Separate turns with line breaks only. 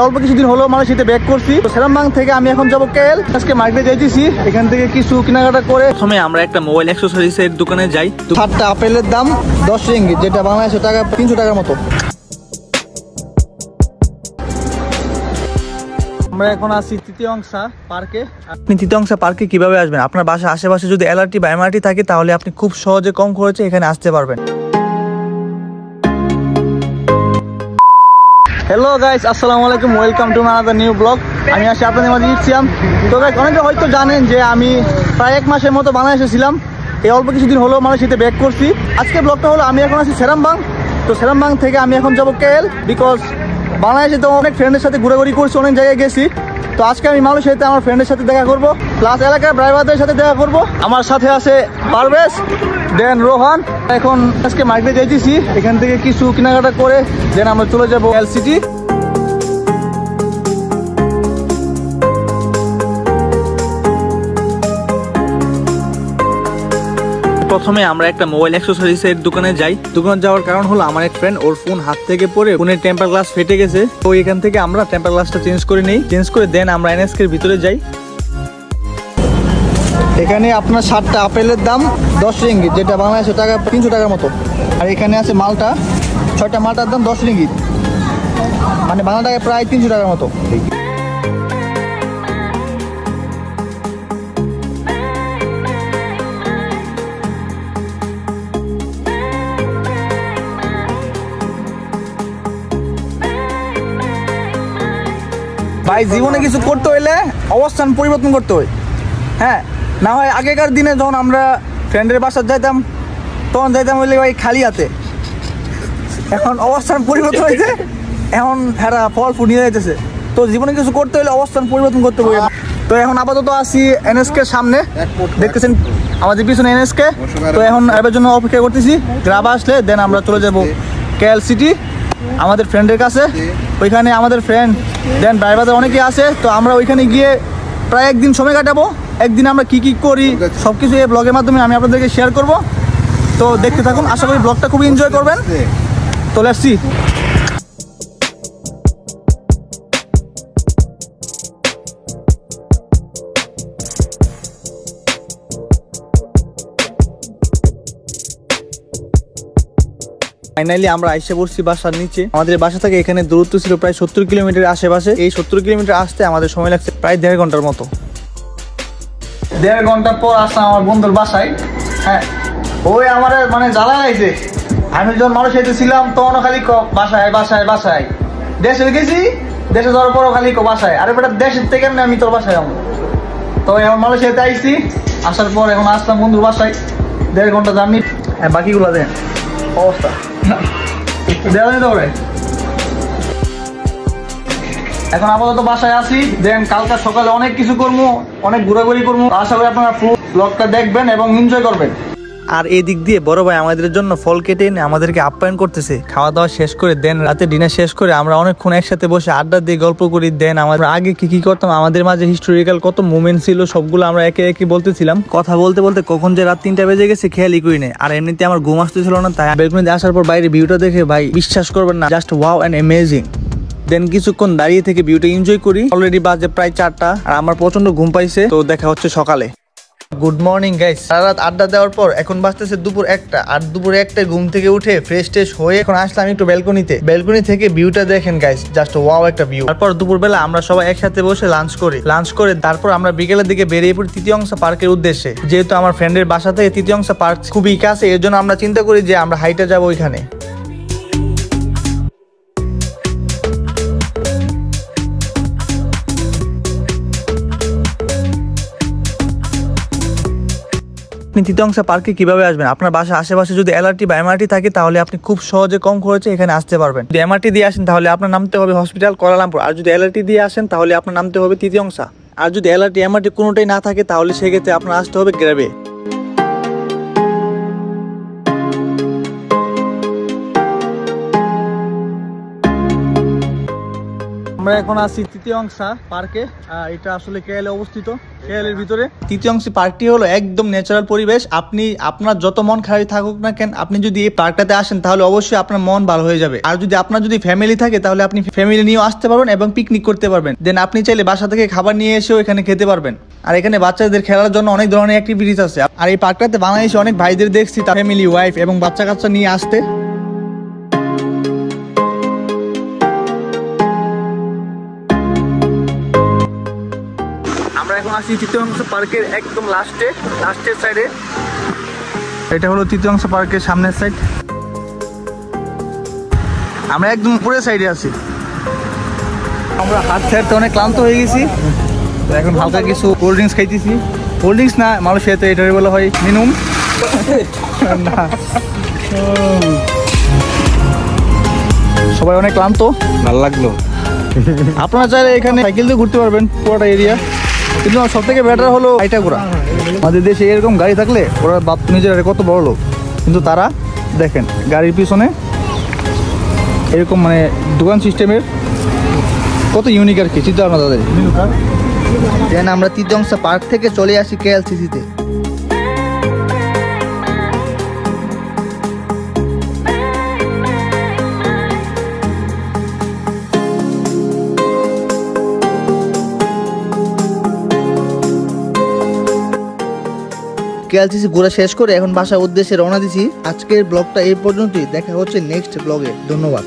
অল্প কিছুদিন হলো মালয়েশিয়াতে ব্যাক করছি। তো সেরামবাং থেকে আমি এখন যাবো কেএল। আজকে মার্কেটে যাইতেছি, এখান থেকে কিছু কেনাকাটা করে
প্রথমে আমরা একটা মোবাইল অ্যাক্সেসরিজের দোকানে যাই।
7টা আপেলের দাম 10 রিঙ্গিত, যেটা বাংলাদেশের টাকা 300 টাকার মতো। আমরা এখন আছি তৃতীয়াংশা পার্কে।
আপনি তৃতীয়াংশা পার্কে কিভাবে আসবেন? আপনার বাসার আশেপাশে যদি এলআরটি বা এমআরটি থাকে তাহলে আপনি খুব সহজে কম খরচে এখানে আসতে পারবেন।
হ্যালো গাইস, আসসালামু আলাইকুম, welcome to another new blog. আমি আছি আপনাদের মাঝে ইচ্ছিলাম। তো গাইস, অনেকে হয়তো জানেন যে আমি প্রায় 1 মাসের মতো বাংলাদেশে ছিলাম। এই অল্প কিছুদিন হলো মালয়েশিয়াতে ব্যাক করছি। আজকে ব্লগটা হলো আমি এখন আছি সেরামবাং। তো সেরামবাং থেকে আমি এখন যাবো কেএল, বিকজ বাংলাদেশে তো অনেক ফ্রেন্ডের সাথে ঘোরাঘুরি করছি, অনেক জায়গায় গেছি। তো আজকে আমি মালয়েশিয়াতে আমার ফ্রেন্ডের সাথে দেখা করবো, প্লাস এলাকার ড্রাইভারদের সাথে দেখা করবো। আমার সাথে আছে পারভেজ, দেন রোহান। এখন আজকে মার্কেটে যাইতেছি, এখান থেকে কিছু কেনাকাটা করে দেন আমরা চলে যাবো এলসিটি।
প্রথমে আমরা একটা মোবাইল অ্যাক্সেসরিজের দোকানে যাই। দোকানে যাওয়ার কারণ হলো আমার এক ফ্রেন্ড, ওর ফোন হাত থেকে পড়ে ফোনের টেম্পার গ্লাস ফেটে গেছে। তো এখান থেকে আমরা টেম্পার গ্লাসটা চেঞ্জ করে নেই, চেঞ্জ করে দেন আমরা এনএসকে এর ভিতরে যাই।
এখানে আপনার 7টা আপেলের দাম 10 রিঙ্গিত, যেটা বাংলাদেশের টাকা 300 টাকার মতো। আর এখানে আছে মালটা, 6টা মালটার দাম 10 রিঙ্গিত, মানে বাংলা টাকায় প্রায় 300 টাকার মতো। ভাই, জীবনে কিছু করতে হইলে অবস্থান পরিবর্তন করতে হয়। হ্যাঁ, না হয় আগেকার দিনে যখন আমরা ফ্রেন্ডের বাসায় যাইতাম তখন যাইতাম হইলে ভাই খালি হাতে। এখন অবস্থান পরিবর্তন হয়েছে, এখন হেরা ফল ফুল নিয়ে যাইতেছে। তো জীবনে কিছু করতে হইলে অবস্থান পরিবর্তন করতে হবে। তো এখন আপাতত আছি এনএসকে সামনে, দেখতেছেন আমাদের পিছনে এনএসকে। তো এখন এর জন্য অপেক্ষা করতেছি, গ্রাব আসলে দেন আমরা চলে যাব কেএল সিটি আমাদের ফ্রেন্ডের কাছে। ওইখানে আমাদের ফ্রেন্ড দেন ড্রাইভারদের অনেকে আছে। তো আমরা ওইখানে গিয়ে প্রায় একদিন সময় কাটাবো। একদিন আমরা কি কি করি সব কিছু এই ব্লগের মাধ্যমে আমি আপনাদেরকে শেয়ার করব। তো দেখতে থাকুন, আশা করি ব্লগটা খুবই এনজয় করবেন। তো লেটস সি।
ফাইনালি আমরা আইসে পড়ছি বাসার নিচে। আমাদের বাসা থেকে এখানে দূরত্ব ছিল প্রায় 70 কিলোমিটার আশেপাশে। এই 70 কিলোমিটার আসতে আমাদের সময় লাগছে প্রায় 1.5 ঘন্টার মতো।
1.5 ঘন্টা পর আসলাম আমার বন্ধুর বাসায়। হ্যাঁ, ওই আমার মানে জ্বালা লাগছে। আমি যখন মালয়েশিয়াতে ছিলাম তখনও খালি বাসায় বাসায় বাসায়। দেশে গেছি, দেশে যাওয়ার পরও খালি বাসায়। আরে বেটা, দেশের থেকে আমি তোর বাসায় যাবো। তো এখন মালয়েশিয়াতে আইসি, আসার পর এখন আসলাম বন্ধুর বাসায়। 1.5 ঘন্টা জার্নি। হ্যাঁ, বাকিগুলো দেন অবস্থা দেওয়া যেতে পারে। এখন আপাতত বাসায় আসি, দেন কালকে সকালে অনেক কিছু করবো, অনেক ঘোরাঘুরি করবো। আশা করি আপনারা ফুল ব্লগটা দেখবেন এবং এনজয় করবেন।
আর এই দিক দিয়ে বড় ভাই আমাদের জন্য ফল কেটে এনে আমাদেরকে আপ্যায়ন করতেছে। খাওয়া দাওয়া শেষ করে দেন রাতে ডিনার শেষ করে আমরা অনেকক্ষণ একসাথে বসে আড্ডা দিয়ে গল্প করি। দেন আমরা আগে কি কি করতাম, আমাদের মাঝে হিস্টোরিক্যাল কত মুভমেন্ট ছিল সবগুলো আমরা একে একে বলতেছিলাম। কথা বলতে বলতে কখন যে রাত 3টা বেজে গেছে খেয়ালই করি না। আর এমনিতে আমার ঘুম আসতেছিল না, তাই বেলকনিতে আসার পর বাইরে ভিউটা দেখে ভাই বিশ্বাস করবেন না, জাস্ট ওয়াও অ্যান্ড অ্যামেজিং। দেন কিছুক্ষণ দাঁড়িয়ে থেকে ভিউটা এনজয় করি। অলরেডি বাজে প্রায় 4টা আর আমার প্রচন্ড ঘুম পাইছে। তো দেখা হচ্ছে সকালে। Good morning guys. সারা রাত আড্ডা দেওয়ার পর এখন বাজতেছে দুপুর 1টা। আর দুপুর 1টায় ঘুম থেকে উঠে ফ্রেশ ট্রেশ হয়ে এখন আসলাম একটু ব্যালকনিতে। ব্যালকনি থেকে ভিউটা দেখেন গাইস, জাস্ট ওয়াও একটা ভিউ। তারপর দুপুরবেলা আমরা সবাই একসাথে বসে লাঞ্চ করি। লাঞ্চ করে তারপর আমরা বিকেলের দিকে বেরিয়ে পড়ি তৃতীয়াংশা পার্কের উদ্দেশ্যে। যেহেতু আমার ফ্রেন্ডের বাসা থেকে তৃতীয়াংশা পার্ক খুবই কাছে, এর জন্য আমরা চিন্তা করি যে আমরা হাইটে যাবো ওইখানে। আপনি তৃতীয়াংশা পার্কে কিভাবে আসবেন? আপনার বাসার আশেপাশে যদি এলআরটি বা এমআরটি থাকে তাহলে আপনি খুব সহজে কম খরচে এখানে আসতে পারবেন। যদি এমআরটি দিয়ে আসেন তাহলে আপনার নামতে হবে হসপিটাল কুয়ালালামপুর। আর যদি এলআরটি দিয়ে আসেন তাহলে আপনার নামতে হবে তৃতীয়াংশা। আর যদি এলআরটি এমআরটি কোনোটাই না থাকে তাহলে সেক্ষেত্রে আপনার আসতে হবে গ্র্যাবে।
আমরা এখন আছি তৃতীয়াংশা পার্কে। এটা আসলে কেএলে অবস্থিত।
কেএলের ভিতরে তৃতীয় অংশে পার্কটি হলো একদম ন্যাচারাল পরিবেশ। আপনি আপনার যত মন খারাপ থাকুক না কেন, আপনি যদি এই পার্কটাতে আসেন তাহলে অবশ্যই আপনার মন ভালো হয়ে যাবে। আর যদি আপনার যদি ফ্যামিলি থাকে তাহলে আপনি ফ্যামিলি নিয়েও আসতে পারবেন এবং পিকনিক করতে পারবেন। দেন আপনি চাইলে বাসা থেকে খাবার নিয়ে এসেও এখানে খেতে পারবেন। আর এখানে বাচ্চাদের খেলার জন্য অনেক ধরনের অ্যাক্টিভিটিস আছে। আর এই পার্কটাতে বাংলাদেশে অনেক ভাইদের দেখছি তার ফ্যামিলি, ওয়াইফ এবং বাচ্চা কাচ্চা নিয়ে আসতে। আমরা এখন আসি তৃতীয় অংশ পার্কের একদম লাস্টের সাইডে। এটা হলো তৃতীয় অংশ পার্কের সামনের সাইড। আমরা একদম উপরের সাইডে আছি। আমরা হাঁটতে অনেক ক্লান্ত হয়ে গেছি, তো এখন হালকা কিছু কোল্ড ড্রিঙ্কস খাইতেছি। কোল্ড ড্রিঙ্কস না, মালয়েশিয়াতে এটাই বলা হয় মিনুম। সবাই অনেক ক্লান্ত,
ভালো লাগলো।
আপনারা চাইলে এখানে সাইকেল দিয়ে ঘুরতে পারবেন পুরোটা এরিয়া, কিন্তু সব থেকে বেটার হলো গাড়িটা ঘোরা। আমাদের দেশে এরকম গাড়ি থাকলে ওরা বাপ নিজেরা কত বড় লোক, কিন্তু তারা দেখেন গাড়ির পিছনে এরকম মানে দোকান সিস্টেমের, কত ইউনিক আর কি চিন্তা ভাবনা তাদের। দেন আমরা তৃতীয় অংশ পার্ক থেকে চলে আসি কেএলসিসিতে। কেএলসিসি ঘোরা শেষ করে এখন বাসার উদ্দেশ্যে রওনা দিছি। আজকের ব্লগটা এই পর্যন্তই, দেখা হচ্ছে নেক্সট ব্লগে। ধন্যবাদ।